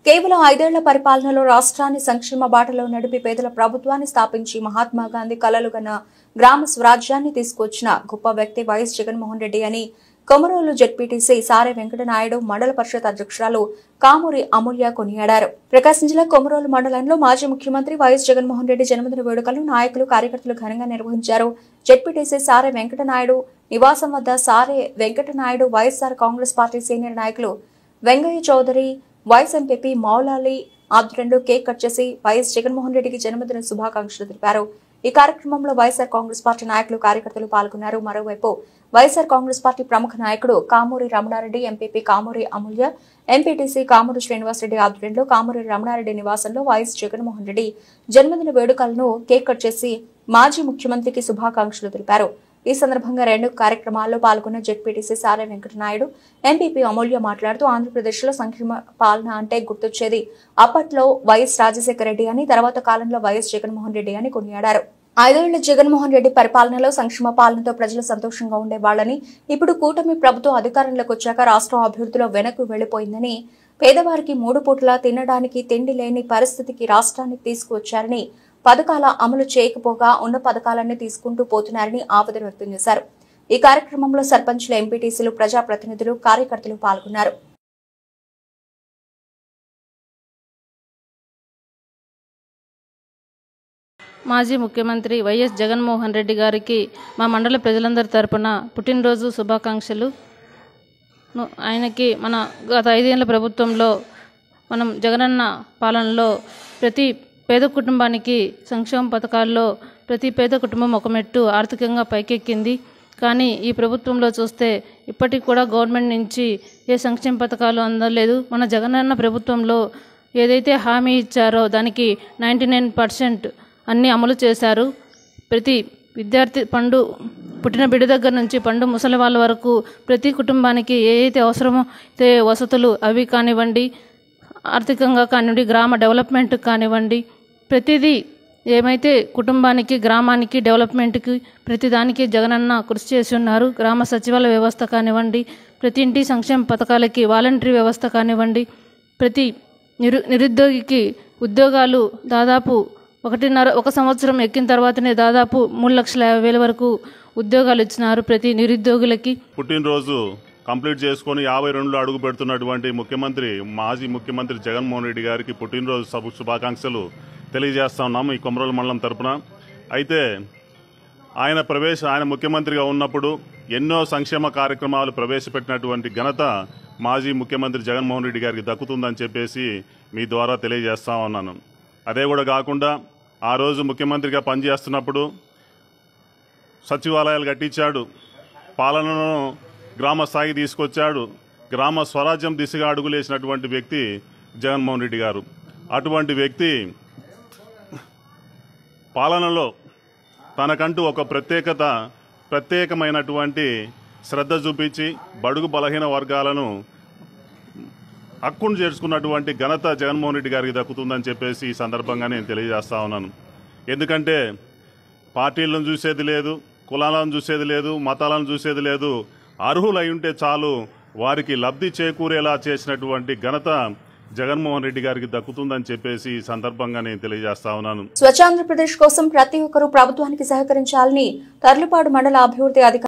కేవలం 5 ఏళ్ల పరిపాలనలో రాష్ట్రాన్ని సంక్షేమ బాటలో నడిపి పేదల ప్రభుత్వాన్ని స్థాపించి మహాత్మా గాంధీ కలలుగన్న గ్రామ స్వరాజ్యాన్ని తీసుకొచ్చిన గొప్ప వ్యక్తి వైఎస్ జగన్మోహన్ రెడ్డి అని కొమరోలు జెడ్పీటీసీ సారే వెంకటనాయుడు మండల పరిషత్ అధ్యక్షురాలు కామూరి అమూల్య కొనియాడారు. ప్రకాశం జిల్లా కొమరోలు మండలంలో మాజీ ముఖ్యమంత్రి వైఎస్ జగన్మోహన్ రెడ్డి జన్మదిన వేడుకలను నాయకులు కార్యకర్తలు ఘనంగా నిర్వహించారు. జెడ్పీటీసీ సారే వెంకటనాయుడు నివాసం వద్ద సారే వెంకటనాయుడు వైఎస్ఆర్ కాంగ్రెస్ పార్టీ సీనియర్ నాయకులు వెంగయ్య చౌదరి వైఎస్ ఎంపీ మౌలాలి ఆధ్వర్యంలో కేక్ కట్ చేసి వైఎస్ జగన్మోహన్ రెడ్డికి జన్మదిన శుభాకాంక్షలు తెలిపారు. ఈ కార్యక్రమంలో వైఎస్ఆర్ కాంగ్రెస్ పార్టీ నాయకులు కార్యకర్తలు పాల్గొన్నారు. మరోవైపు వైఎస్ఆర్ కాంగ్రెస్ పార్టీ ప్రముఖ నాయకుడు కామూరి రమణారెడ్డి ఎంపీ కామూరి అమూల్య ఎంపీటీసీ కామూరి శ్రీనివాసరెడ్డి ఆధ్వర్యంలో కామూరి రమణారెడ్డి నివాసంలో వైఎస్ జగన్మోహన్ రెడ్డి జన్మదిన వేడుకలను కేక్ కట్ చేసి మాజీ ముఖ్యమంత్రికి శుభాకాంక్షలు తెలిపారు. ఈ సందర్భంగా 2 కార్యక్రమాల్లో పాల్గొన్న జెడ్పీటీసీ సారే వెంకటనాయుడు ఎంపీ అమూల్య మాట్లాడుతూ ఆంధ్రప్రదేశ్లో సంక్షేమ పాలన అంటే గుర్తొచ్చేది అప్పట్లో వైఎస్ రాజశేఖర రెడ్డి అని, తర్వాత కాలంలో వైఎస్ జగన్మోహన్ రెడ్డి అని కొనియాడారు. 5 ఏళ్ల జగన్మోహన్ రెడ్డి పరిపాలనలో సంక్షేమ పాలనతో ప్రజలు సంతోషంగా ఉండేవాళ్లని, ఇప్పుడు కూటమి ప్రభుత్వం అధికారంలోకి వచ్చాక రాష్ట్రం అభివృద్ధిలో వెనక్కు వెళ్లిపోయిందని, పేదవారికి 3 పూటలా తినడానికి తిండి లేని పరిస్థితికి రాష్ట్రానికి తీసుకువచ్చారని, పథకాల అమలు చేయకపోగా ఉన్న పథకాలన్నీ తీసుకుంటూ పోతున్నారని ఆవేదన వ్యక్తం చేశారు. ఈ కార్యక్రమంలో సర్పంచ్లు, ఎంపీటీసీలు, ప్రజాప్రతినిధులు, కార్యకర్తలు పాల్గొన్నారు. మాజీ ముఖ్యమంత్రి వైఎస్ జగన్మోహన్ రెడ్డి గారికి మా మండల ప్రజలందరి తరపున పుట్టినరోజు శుభాకాంక్షలు. ఆయనకి మన గత 5 ఏళ్ల ప్రభుత్వంలో మనం జగనన్న పాలనలో ప్రతి పేద కుటుంబానికి సంక్షేమ పథకాల్లో ప్రతి పేద కుటుంబం ఒక మెట్టు ఆర్థికంగా పైకెక్కింది. కానీ ఈ ప్రభుత్వంలో చూస్తే ఇప్పటికి కూడా గవర్నమెంట్ నుంచి ఏ సంక్షేమ పథకాలు అందలేదు. మన జగనన్న ప్రభుత్వంలో ఏదైతే హామీ ఇచ్చారో దానికి 99% అన్నీ అమలు చేశారు. ప్రతి విద్యార్థి పుట్టిన బిడ్డ దగ్గర నుంచి పండు ముసలి వాళ్ళ వరకు ప్రతి కుటుంబానికి ఏదైతే అవసరమో వసతులు అవి కానివ్వండి, ఆర్థికంగా కానివ్వండి, గ్రామ డెవలప్మెంట్ కానివ్వండి, ప్రతిదీ ఏమైతే కుటుంబానికి, గ్రామానికి, డెవలప్మెంట్కి ప్రతిదానికి జగనన్న కృషి చేసి ఉన్నారు. గ్రామ సచివాలయ వ్యవస్థ కానివ్వండి, ప్రతి ఇంటి సంక్షేమ పథకాలకి వాలంటరీ వ్యవస్థ కానివ్వండి, ప్రతి నిరుద్యోగికి ఉద్యోగాలు దాదాపు 1 సంవత్సరం ఎక్కిన తర్వాతనే దాదాపు 3,50,000 వరకు ఉద్యోగాలు ఇచ్చినారు ప్రతి నిరుద్యోగులకి. పుట్టినరోజు కంప్లీట్ చేసుకొని 52లో అడుగు పెడుతున్నటువంటి మాజీ ముఖ్యమంత్రి జగన్మోహన్ రెడ్డి గారికి పుట్టినరోజు శుభాకాంక్షలు తెలియజేస్తా ఉన్నాము ఈ కొమరోలు మండలం తరపున. అయితే ఆయన ముఖ్యమంత్రిగా ఉన్నప్పుడు ఎన్నో సంక్షేమ కార్యక్రమాలు ప్రవేశపెట్టినటువంటి ఘనత మాజీ ముఖ్యమంత్రి జగన్మోహన్ రెడ్డి గారికి దక్కుతుందని చెప్పేసి మీ ద్వారా తెలియజేస్తా ఉన్నాను. అదే కూడా కాకుండా ఆ రోజు ముఖ్యమంత్రిగా పనిచేస్తున్నప్పుడు సచివాలయాలు కట్టించాడు, పాలనను గ్రామ స్థాయికి తీసుకొచ్చాడు, గ్రామ స్వరాజ్యం దిశగా అడుగులేసినటువంటి వ్యక్తి జగన్మోహన్ రెడ్డి గారు. అటువంటి వ్యక్తి పాలనలో తనకంటూ ఒక ప్రత్యేకమైనటువంటి శ్రద్ధ చూపించి బడుగు బలహీన వర్గాలను హక్కును చేర్చుకున్నటువంటి ఘనత జగన్మోహన్ రెడ్డి గారికి దక్కుతుందని చెప్పేసి ఈ సందర్భంగా నేను తెలియజేస్తా ఉన్నాను. ఎందుకంటే పార్టీలను చూసేది లేదు, కులాలను చూసేది లేదు, మతాలను చూసేది లేదు. అర్హులై ఉంటే చాలు వారికి లబ్ధి చేకూరేలా చేసినటువంటి ఘనత జగన్మోహన్ రెడ్డి గారికి దక్కుతుందని చెప్పేసి ఈ సందర్భంగా నేను తెలియజేస్తా ఉన్నాను. స్వచ్ఛాంధ్రప్రదేశ్ కోసం ప్రతి ఒక్కరూ ప్రభుత్వానికి సహకరించాలని తర్లుపాడు మండల అభివృద్ధి అధికారి